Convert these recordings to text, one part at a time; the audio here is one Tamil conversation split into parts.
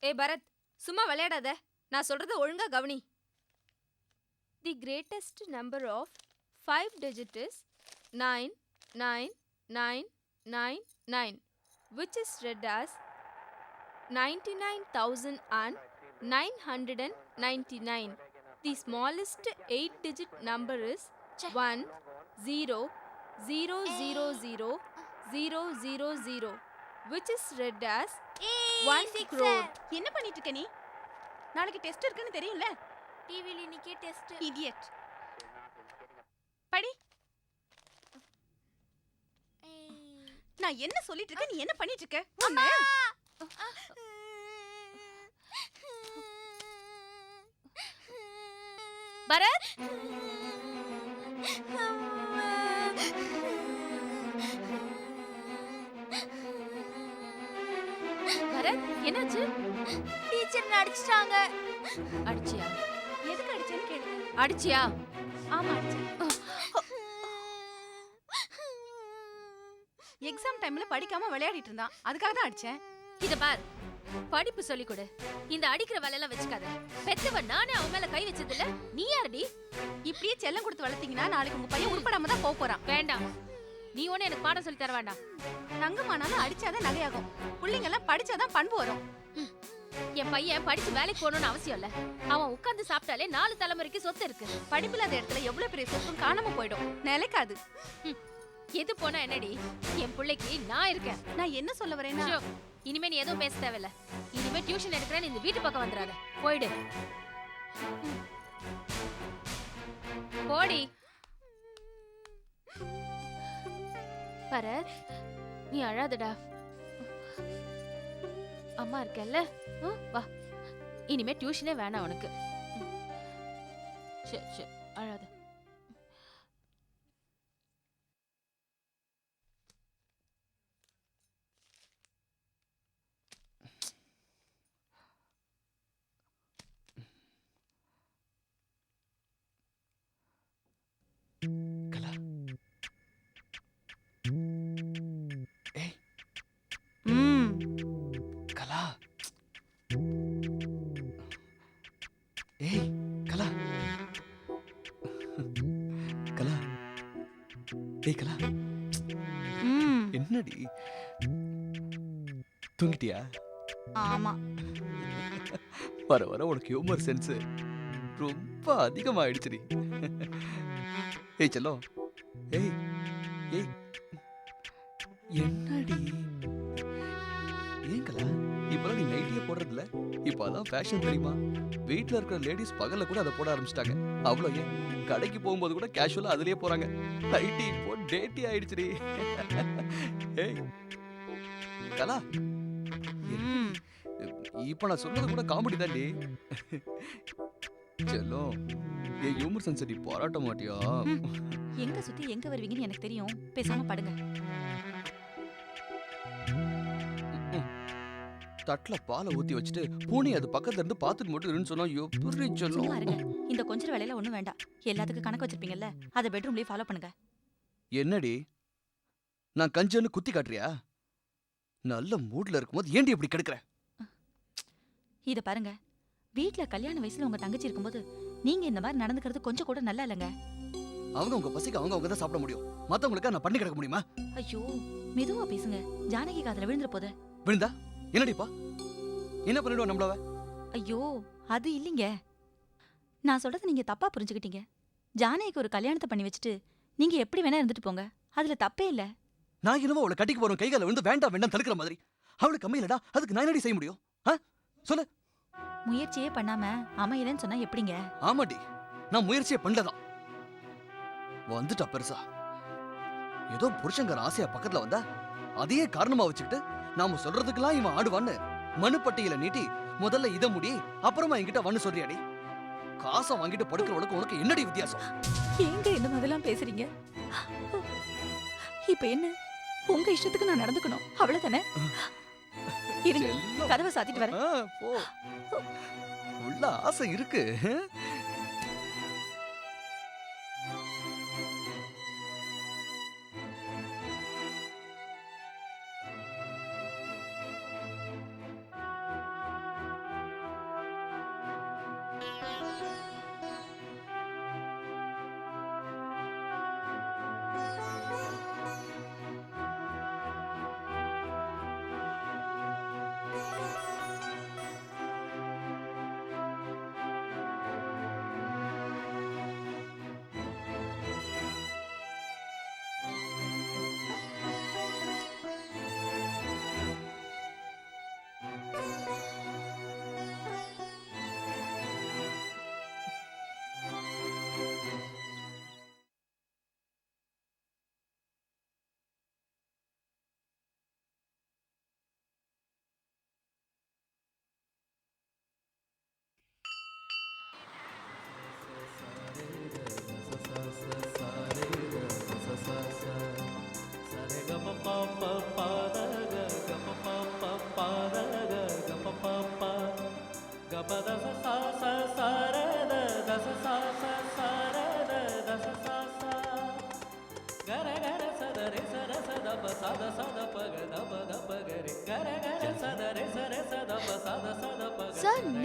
ஏய் பரத், சும்மா விளையாடாத. நான் சொல்றது ஒழுங்கா கவனி. The greatest number of 5 digit is 99999, which is read as 99,999. The smallest 8-digit number is 1000000, which is read as 1 crore. என்ன பண்ணிட்டு இருக்க நீ? நாளைக்கு டெஸ்ட் இருக்குன்னு தெரியும்ல? டிவில இன்னைக்கு டெஸ்ட். இடியட். படி. நான் என்ன சொல்லிட்டு இருக்கேன், நீ என்ன பண்ணிட்டு இருக்க? அம்மா! பரத், பரத், என்னாச்சு? டீச்சர் அடிச்சிட்டாங்க. அடிச்சியா? எதுக்கு அடிச்சேன்னு கேளு. அடிச்சியா? ஆமா அடிச்சேன். எக்ஸாம் டைம்ல படிக்காம விளையாடிட்டு இருந்தான், அதுக்காக தான் அடிச்சேன். இத பார், படிப்பு சொல்லி கொடு. இந்த அடிக்கிற வேலையெல்லாம் வச்சுக்காத. பெத்தவன் நானே அவன் மேல கை வச்சது இல்ல, நீ யாரடி? இப்படியே செல்லம் கொடுத்து வளர்த்தீங்கன்னா நாளைக்கு உங்க பையன் உருப்படாம தான் போக போறான். வேண்டாம், நீ ஒண்ணு எனக்கு பாடம் சொல்லி தர வேண்டாம். தங்கமானாலும் அடிச்சாதான் நகையாகும். பிள்ளைங்க எல்லாம் படிச்சாதான் பண்பு வரும். என் பையன் படிச்சு வேலைக்கு போகணும்னு அவசியம் இல்ல. அவன் உட்கார்ந்து சாப்பிட்டாலே 4 தலைமுறைக்கு சொத்து இருக்கு. படிப்பில்லாத இடத்துல எவ்வளவு பெரிய சொத்தும் காணாம போயிடும், நிலைக்காது. எது போனா என்னடி, என் பிள்ளைக்கு நான் இருக்கேன். நான் என்ன சொல்ல வரேன்னா, ஐயோ, இனிமே நீ எதுவும் பேச தேவையில்ல. இனிமே டியூஷன் எடுக்கிறேன்னு இந்த வீட்டு பக்கம் வந்துடாத. போயிடு, போடி. பரத், நீ அழாதடா. அம்மா இருக்கல்ல, வா. இனிமே டியூஷனே வேணாம் உனக்கு. சரி சரி, அழாத. கலா. ஏய். கலா. ஏய், கலா. கலா. ஏய் கலா. என்னடி? தூங்கிட்டியா? ஆமா. வர வர உனக்கு ஹியூமர் சென்ஸ் ரொம்ப அதிகமாயிடுச்சுடி. ஏய் செல்லம். ஏய் ஏய், என்னடி? ஏன் கலா, இப்பெல்லாம் நீ நைட்டியே போடுறதில்ல? இப்போ அதான் ஃபேஷன் தெரியுமா? வீட்டில் இருக்கிற லேடிஸ் பகல்ல கூட அதை போட ஆரம்பிச்சிட்டாங்க. அவ்வளோ ஏன், கடைக்கு போகும்போது கூட கேஷுவலா அதுலயே போறாங்க. நைட்டி இப்போ டேட்டி ஆயிடுச்சுடி. ஏய் கலா, இப்போ நான் சொல்றது கூட காமெடி தான்டி. செல்லம், ஏன் ஹியூமர் சென்ஸ் நீ பாராட்ட மாட்டியா? எங்க சுத்தி எங்க வருவீங்கன்னு எனக்கு தெரியும், பேசாம படுங்க. தட்டுல பாலை ஊத்தி வச்சுட்டு பூனை அது பக்கத்துல இருந்து பாத்துட்டு மட்டும் இருந்து சொன்னா எப்படி சும்மா இருங்க. சொல்லும்? இந்த கொஞ்ச வேலையில ஒண்ணும் வேண்டாம். எல்லாத்துக்கும் கணக்கு வச்சிருப்பீங்கல்ல, அதை பெட்ரூம்லயே ஃபாலோ பண்ணுங்க. என்னடி, நான் கஞ்சன்னு குத்தி காட்டுறியா? நல்ல மூட்ல இருக்கும்போது ஏன்டி இப்படி கெடுக்கிற? இத பாருங்க, வீட்ல கல்யாண வயசுல உங்க தங்கச்சி இருக்கும்போது நீங்க இந்த மாதிரி நடந்துக்கிறது கொஞ்சம் கூட நல்லா இல்லைங்க. அவங்க உங்க பசிக்கு அவங்க தான் சாப்பிட முடியும். மத்தவங்களுக்கு நான் பண்ணி கிடக்க முடியுமா? ஐயோ, மெதுவா பேசுங்க. ஜானகி காதுல விழுந்துற போது. விழுந்தா என்னடிப்பா? என்ன பண்ணிடுவோம் நம்மளவ? ஐயோ, அது இல்லைங்க. நான் சொல்றது நீங்க தப்பா புரிஞ்சுக்கிட்டீங்க. ஜானகிக்கு ஒரு கல்யாணத்தை பண்ணி வச்சுட்டு நீங்க எப்படி வேணா இருந்துட்டு போங்க, அதுல தப்பே இல்ல. நான் என்னவோ அவளை கட்டிக்கு போறோம் கைகால விழுந்து வேண்டாம் வேண்டாம் தடுக்கிற மாதிரி. அவளுக்கு அமையலடா, அதுக்கு நான் என்னடி செய்ய முடியும்? சொல்லு. முயற்சியே பண்ணாம அமையலன்னு சொன்னா எப்படிங்க? ஆமாடி, நான் முயற்சியே பண்ணலதான். வந்துட்டா பெருசா. ஏதோ புருஷங்கிற ஆசையா பக்கத்துல வந்தா அதையே காரணமா வச்சுக்கிட்டு நாம சொல்றதுக்கெல்லாம் இவன் ஆடுவான்னு மனுப்பட்டியில நீட்டி முதல்ல இத முடி அப்புறமா என்கிட்ட வந்து சொல்றியாடி? காசை வாங்கிட்டு படுக்கிறவளுக்கு உனக்கு என்னடி வித்தியாசம்? ஏங்க இந்த மாதிரிலாம் பேசுறீங்க? இப்ப என்ன, உங்க இஷ்டத்துக்கு நான் நடந்துக்கணும், அவ்வளவுதானே? இருங்க, கதவை சாத்திட்டு வரேன். போ. உள்ள ஆசை இருக்கு.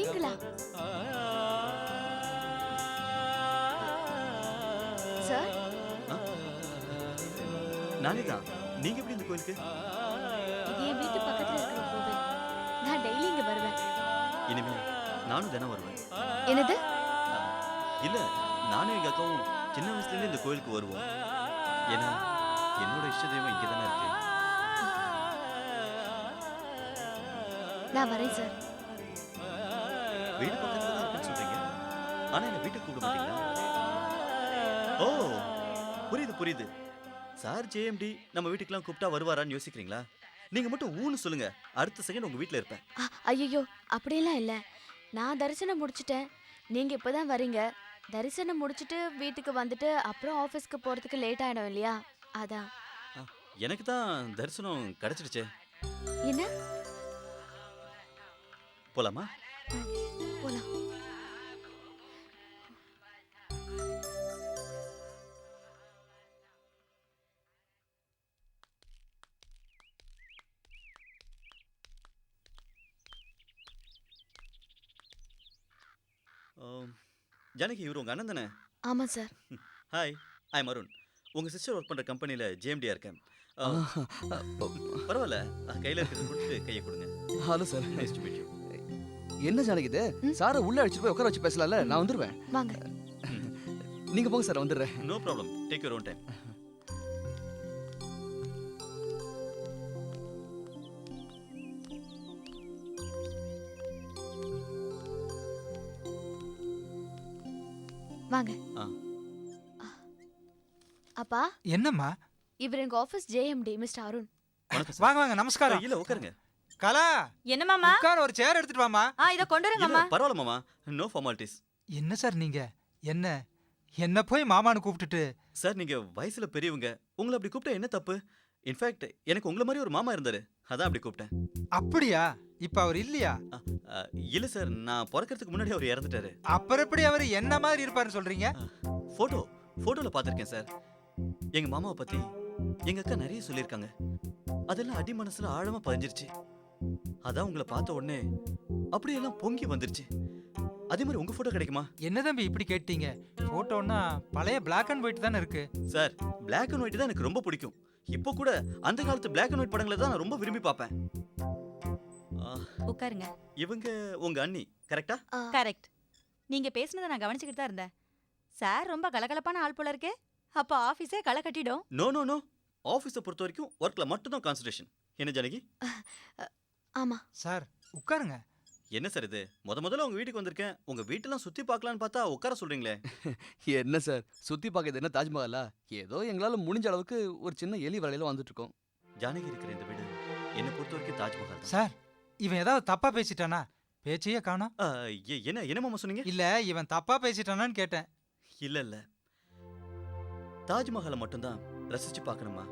நீங்களா? சார், நானே தான். நீங்க எப்படி இந்த கோயிலுக்கு? இது என் வீட்டு பக்கத்துல இருக்கிற கோவில். நான் டெய்லி இங்க வருவேன். இனிமே நானும் தினம் வருவேன். என்னது? இல்ல, நானும் எங்க அக்காவும் சின்ன வயசுல இருந்து இந்த கோயிலுக்கு வருவோம். ஏன்னா என்னோட இஷ்ட தெய்வம் இங்க தானே இருக்கு. நான் வரேன் சார். வீடு பக்கத்துல தான் இருக்குன்னு சொல்றீங்க. ஆனா என்ன வீட்டுக்கு கூப்பிட மாட்டீங்களா? ஓ, புரியுது புரியுது. சார் ஜேஎம்டி நம்ம வீட்டுக்கெல்லாம் கூப்பிட்டா வருவாரான்னு யோசிக்கிறீங்களா? நீங்க மட்டும் ஊன்னு சொல்லுங்க, அடுத்த செகண்ட் உங்க வீட்ல இருப்பேன். ஐயோ, அப்படியெல்லாம் இல்ல. நான் தரிசனம் முடிச்சிட்டேன். நீங்க இப்பதான் வரீங்க. தரிசனம் முடிச்சிட்டு வீட்டுக்கு வந்துட்டு அப்புறம் ஆபீஸ்க்கு போறதுக்கு லேட் ஆயிடும் இல்லையா? அதான். எனக்கு தான் தரிசனம் கிடைச்சிடுச்சே. என்ன? போலாமா? போலாம். ஜானகி, இவர் உங்க அண்ணன் தானே? ஆமா sir. Hi, I am Arun. உங்க சிஸ்டர் ஒர்க் பண்ற கம்பெனில ஜேஎம்டியா இருக்கேன். பரவாயில்ல, கையில இருக்கிறது கொடுத்து கையை கொடுங்க. Hello sir. Nice to meet you. என்ன ஜானகி இது? சாரை உள்ள அழைச்சிட்டு போய் உட்கார வச்சு பேசலாம்ல? நான் வந்துருவேன். வாங்க. நீங்க போங்க சார், வந்துடுறேன். No problem, take your own time. வாங்க. அப்பா, என்னம்மா? இவர் எங்க ஆபீஸ் ஜேஎம்டி மிஸ்டர் அருண். வணக்கம் சார். வாங்க வாங்க, நமஸ்காரம். இல்ல, உட்காருங்க. கலா, என்ன மாமா? உட்கார ஒரு சேர் எடுத்துட்டு வாமா. இத கொண்டு வரேன் இல்ல, மாமா. பரவாயில்ல மாமா, நோ ஃபார்மாலிட்டிஸ். என்ன சார் நீங்க? என்ன போய் மாமான்னு கூப்பிட்டுட்டு? சார், நீங்க வயசுல பெரியவங்க, உங்களை அப்படி கூப்பிட்டா என்ன தப்பு? இன்ஃபேக்ட் எனக்கு உங்களை மாதிரி ஒரு மாமா இருந்தாரு, அதான் அப்படி கூப்பிட்டேன். அப்படியா? இப்ப அவர் இல்லையா? இல்ல சார், நான் பிறக்கிறதுக்கு முன்னாடி அவர் இறந்துட்டாரு. அப்புறம் எப்படி அவர் என்ன மாதிரி இருப்பாருன்னு சொல்றீங்க? போட்டோல பாத்திருக்கேன் சார். எங்க மாமாவை பத்தி எங்க அக்கா நிறைய சொல்லியிருக்காங்க. அதெல்லாம் அடி மனசுல ஆழமா பதிஞ்சிருச்சு. அதான் உங்களை பார்த்த உடனே அப்படியெல்லாம் பொங்கி வந்துருச்சு. அதே மாதிரி உங்க போட்டோ கிடைக்குமா? என்ன தம்பி இப்படி கேட்டீங்க? போட்டோன்னா பழைய பிளாக் அண்ட் ஒயிட் தானே இருக்கு. சார், பிளாக் அண்ட் ஒயிட் தான் எனக்கு ரொம்ப பிடிக்கும். இப்போ கூட அந்த காலத்து பிளாக் அண்ட் ஒயிட் படங்களை தான் நான் ரொம்ப விரும்பி பார்ப்பேன். உட்காருங்க. இவங்க உங்க அண்ணி கரெக்டா? கரெக்ட். நீங்க பேசுனதை நான் கவனிச்சுக்கிட்டு தான் இருந்தேன். சார் ரொம்ப கலகலப்பான ஆள் போல இருக்கே. அப்ப ஆபீஸே களை கட்டிடும். நோ நோ நோ, ஆபீஸை பொறுத்த வரைக்கும் ஒர்க்ல மட்டும் தான் கான்சன்ட்ரேஷன். என்ன ஜானகி? ஆமா சார் உட்காருங்க. என்ன சார் இது? முதல்ல உங்க வீட்டுக்கு வந்திருக்கேன். உங்க வீட்டெல்லாம் சுத்தி பார்க்கலான்னு பார்த்தா உட்கார சொல்றீங்களே. என்ன சார், சுத்தி பார்க்கறது என்ன தாஜ்மஹாலா? ஏதோ எங்களால முடிஞ்ச அளவுக்கு ஒரு சின்ன எலி வலையில வந்துட்டு இருக்கோம். ஜானகி இருக்கிற இந்த வீடு என்ன பொறுத்த வரைக்கும் தாஜ்மஹால் தான். சார், இவன் ஏதாவது தப்பா பேசிட்டானா? பேச்சையே காணோம். என்ன மாமா சொன்னீங்க? இல்ல, இவன் தப்பா பேசிட்டானான்னு கேட்டேன். இல்ல, தாஜ்மஹாலை மட்டும்தான் ரசிச்சு பார்க்கணுமா?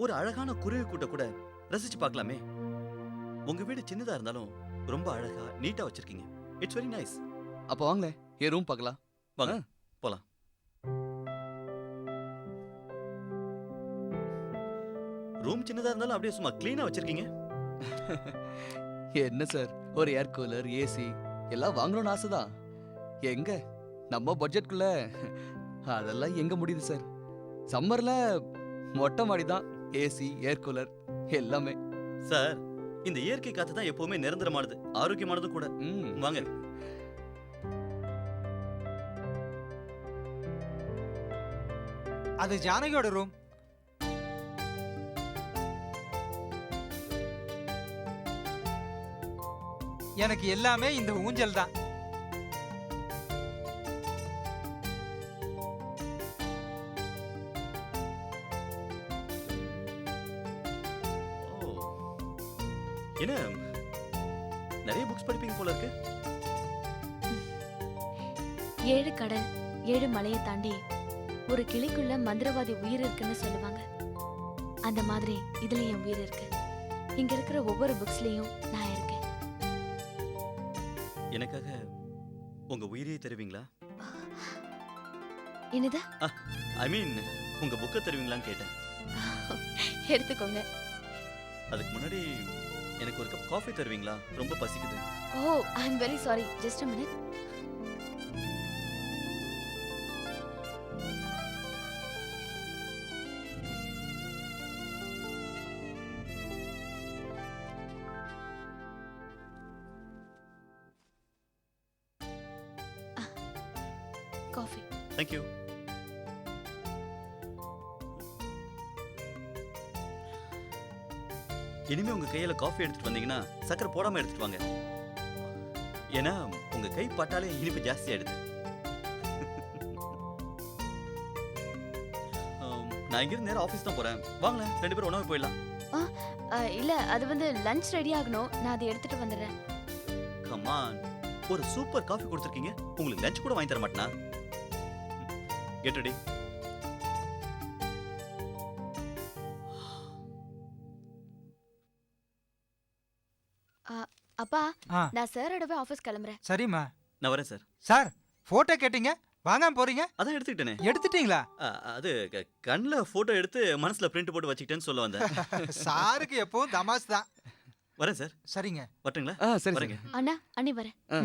ஒரு அழகான குருவி கூட்ட கூட ரசிச்சு பார்க்கலாமே. உங்க வீடு சின்னதா இருந்தாலும் ரொம்ப அழகா நீட்டா வச்சிருக்கீங்க. It's very nice. அப்ப வாங்களேன், என் ரூம் பார்க்கலாம். வாங்க போலாம். ரூம் சின்னதா இருந்தாலும் அப்படியே சும்மா கிளீனா வச்சிருக்கீங்க. என்ன சார், ஒரு ஏர் கூலர், ஏசி எல்லாம் வாங்கணும்னு ஆசைதான். எங்க நம்ம பட்ஜெட்குள்ள அதெல்லாம் எங்க முடியுது சார்? சம்மர்ல மொட்டை மாடி தான், ஏசி, ஏர் கூலர் எல்லாமே. சார், இந்த இயற்கை காத்து தான் எப்பவுமே நிரந்தரமானது, ஆரோக்கியமானது கூட. வாங்க. அது ஜானகியோட ரூம். எனக்கு எல்லாமே இந்த ஊஞ்சல் தான். என்ன நிறைய புக்ஸ் படிப்பீங்க போல இருக்கு. 7 கடல் 7 மலையை தாண்டி ஒரு கிளிக்குள்ள மந்திரவாதி உயிர் இருக்குன்னு சொல்லுவாங்க. அந்த மாதிரி இதுல என் உயிர் இருக்கு. இங்க இருக்கிற ஒவ்வொரு புக்ஸ்லயும் நான் இருக்கேன். எனக்காக உங்க உயிரையே தருவீங்களா? என்னது? ஐ மீன், உங்க புக்கை தருவீங்களான்னு கேட்டேன். எடுத்துக்கோங்க. அதுக்கு முன்னாடி எனக்கு ஒரு கப் காஃபி தருவீங்களா? ரொம்ப பசிக்குது. Oh I am very sorry, just a minute. Coffee. Thank you. இனிமே உங்க கையில காஃபி எடுத்துட்டு வந்தீங்கன்னா சக்கரை போடாம எடுத்துட்டு வாங்க. ஏன்னா உங்க கை பட்டாலே இனிப்பு ஜாஸ்தி ஆயிடுது. நான் இங்கிருந்து நேரா ஆபீஸ் தான் போறேன். வாங்களேன், 2 பேரும் உணவு போயிடலாம். இல்ல அது வந்து லஞ்ச் ரெடி ஆகணும், நான் அதை எடுத்துட்டு வந்துடுறேன். கமான், ஒரு சூப்பர் காஃபி கொடுத்துருக்கீங்க, உங்களுக்கு லஞ்ச் கூட வாங்கி தர மாட்டேனா? Get ready. அப்பா ஆ நான் சாரோடவே ஆஃபீஸ் கிளம்புறேன். சரிம்மா. நான் வரேன் சார். சார் ஃபோட்டோ கேட்டீங்க, வாங்காம போறீங்க? அதான் எடுத்துக்கிட்டேனே. எடுத்துட்டீங்களா? அது கண்ணில் ஃபோட்டோ எடுத்து மனசுல பிரிண்ட் போட்டு வச்சுக்கிட்டேன்னு சொல்ல வந்தேன். சாருக்கு எப்பவும் தமாஸ் தான். வரேன் சார். சரிங்க. வரட்டுங்களா? சரி வரேங்க. அண்ணா அண்ணி வரேன். ஆ.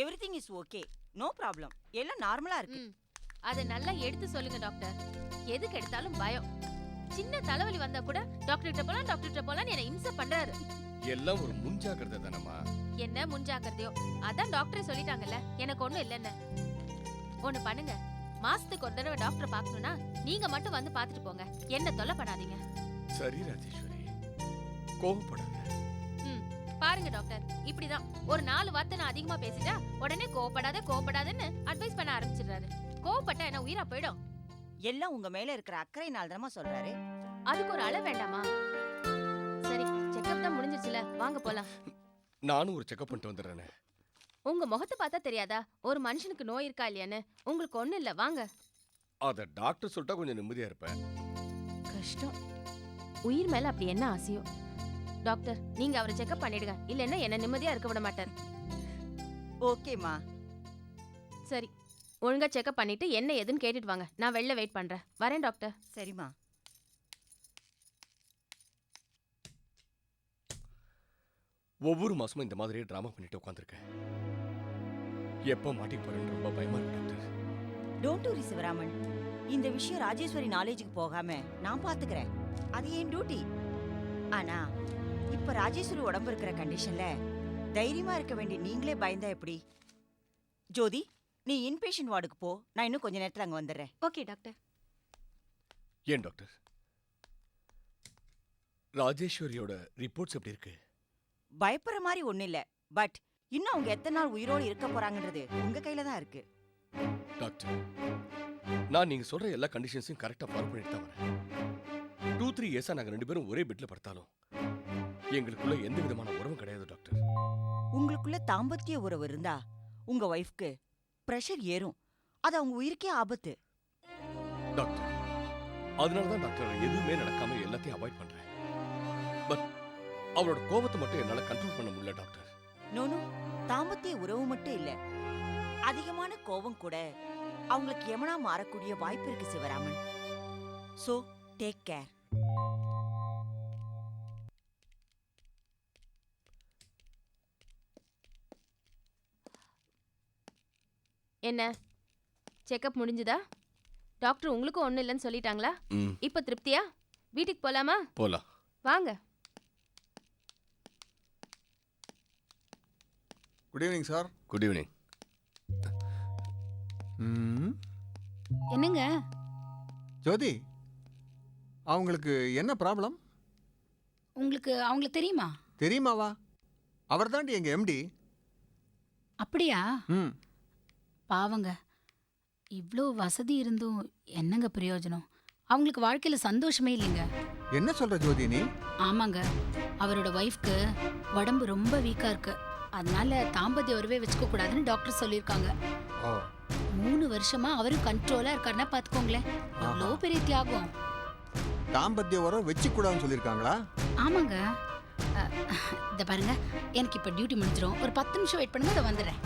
Everything is okay, no problem, எல்லாம் நார்மலா இருக்கு. அதை நல்லா எடுத்து சொல்லுங்க டாக்டர். எதுக்கு எடுத்தாலும் பயம். சின்ன தலைவலி வந்தா கூட டாக்டர்கிட்ட போலாம் என்ன இம்சை பண்றாரு. எல்லாம் ஒரு முன்ஜாக்கிரதை தானம்மா. என்ன முன்ஜாக்கிரதையோ, அதான் டாக்டரே சொல்லிட்டாங்கல்ல, எனக்கு ஒண்ணும் இல்லைன்னு. ஒண்ணு பண்ணுங்க, மாசத்துக்கு ஒரு தடவை டாக்டரை பார்க்கணும்னா நீங்க மட்டும் வந்து பார்த்துட்டு போங்க, என்ன தொல்லை பண்ணாதீங்க. சரி ராஜேஸ்வரி, கோவப்படாத. பாருங்க டாக்டர், இப்படிதான் ஒரு 4 வார்த்தை நான் அதிகமா பேசிட்டா உடனே கோவப்படாதன்னு அட்வைஸ் பண்ண ஆரம்பிச்சிடுறாரு. கோவப்பட்டா என்ன உயிரா போயிடும்? எல்லாம் உங்க மேல இருக்கிற அக்கறையினால தானமா சொல்றாரு. அதுக்கு ஒரு அளவு வேண்டாமா? சரி, செக்கப் தான் முடிஞ்சிருச்சுல, வாங்க போலாம். நானும் ஒரு செக்அப் பண்ணிட்டு வந்துடுறேனே. உங்க முகத்தை பார்த்தா தெரியாதா ஒரு மனுஷனுக்கு நோய் இருக்கா இல்லையான்னு? உங்களுக்கு ஒண்ணும் இல்ல, வாங்க. அத டாக்டர் சொல்லிட்டா கொஞ்சம் நிம்மதியா இருப்பேன். கஷ்டம். உயிர் மேல அப்படி என்ன ஆசையோ. டாக்டர், நீங்க அவரை செக்அப் பண்ணிடுங்க, இல்லன்னா என்ன நிம்மதியா இருக்க விட மாட்டார். ஓகேமா. சரி, ஒழுங்கா செக்அப் பண்ணிட்டு என்ன ஏதுன்னு கேட்டுட்டு வாங்க, நான் வெளில வெயிட் பண்றேன். வரேன் டாக்டர். சரிம்மா. ஒவ்வொரு மாசமும் இந்த மாதிரியே டிராமா பண்ணிட்டு உட்காந்துருக்கேன். எப்போ மாட்டிக்கு போறேன்னு ரொம்ப பயமா இருக்கு டாக்டர். டோன்ட் வரி சிவராமன், இந்த விஷயம் ராஜேஸ்வரி நாலேஜுக்கு போகாம நான் பாத்துக்கிறேன். அது என் டியூட்டி. ஆனா இப்ப ராஜேஸ்வரி உடம்பு இருக்கிற கண்டிஷன்ல தைரியமா இருக்க வேண்டிய நீங்களே பயந்தா எப்படி? ஜோதி, நீ இன்பேஷன் வார்டுக்கு போ, நான் இன்னும் கொஞ்ச நேரத்துல அங்க வந்துடுறேன். Okay doctor. ஏன் டாக்டர், ராஜேஸ்வரியோட ரிப்போர்ட்ஸ் எப்படி இருக்கு? பயப்படுற மாதிரி ஒண்ணு இல்ல, பட் இன்னும் அவங்க எத்தனை நாள் உயிரோடு இருக்க போறாங்கன்றது உங்க கையில தான் இருக்கு. டாக்டர், நான் நீங்க சொல்ற எல்லா கண்டிஷன்ஸையும் கரெக்டா ஃபாலோ பண்ணிட்டு தான் வரேன். 2-3 இயர்ஸா நாங்க 2 பேரும் ஒரே பெட்ல படுத்தாலும் எங்களுக்குள்ள எந்த விதமான உறவும் கிடையாது டாக்டர். உங்களுக்குள்ள தாம்பத்திய உறவு இருந்தா உங்க ஒய்ஃப்க்கு பிரஷர் ஏறும், அது அவங்க உயிருக்கே ஆபத்து. டாக்டர், அதனால தான் டாக்டர் எதுவுமே நடக்காம எல்லாத்தையும் அவாய்ட் பண்றேன். பட் அவளோட கோபத்தை மட்டும் என்னால கண்ட்ரோல் பண்ண முடியல டாக்டர். நோனு, தாம்பத்திய உறவு மட்டும் இல்ல, அதிகமான கோபம் கூட அவங்களுக்கு எமனா மாறக்கூடிய வாய்ப்பு இருக்கு சிவராமன். So take care. என்ன செக்கப் முடிஞ்சுதா? டாக்டர் உங்களுக்கும் ஒன்றும் இல்லைன்னு சொல்லிட்டாங்களா? இப்போ திருப்தியா? வீட்டுக்கு போலாமா? போலாம். வாங்க. Good evening sir. Good evening. என்னங்க ஜோதி, அவங்களுக்கு என்ன ப்ராப்ளம்? அவங்கள தெரியுமா? தெரியுமாவா? அவர் தாண்டி எங்க எம்டி. அப்படியா? பாவங்க, இவ்வளோ வசதி இருந்தும் என்னங்க பிரயோஜனம்? அவங்களுக்கு வாழ்க்கையில சந்தோஷமே இல்லைங்க. என்ன சொல்ற ஜோதி நீ? ஆமாங்க, அவரோட ஒய்ஃப்க்கு உடம்பு ரொம்ப வீக்கா இருக்கு. அதனால தாம்பத்திய உறவே வச்சுக்க கூடாதுன்னு டாக்டர் சொல்லியிருக்காங்க. ஓ 3 வருஷமா அவரும் கண்ட்ரோலா இருக்காருன்னா பாத்துக்கோங்களேன். எவ்வளோ பெரிய தியாகம். தாம்பத்திய உரம் வச்சுக்கூடாதுன்னு சொல்லியிருக்காங்களா? ஆமாங்க. இத பாருங்க, எனக்கு இப்ப டியூட்டி முடிஞ்சிரும். ஒரு 10 நிமிஷம் வெயிட் பண்ணுங்க, அதை வந்துடுறேன்.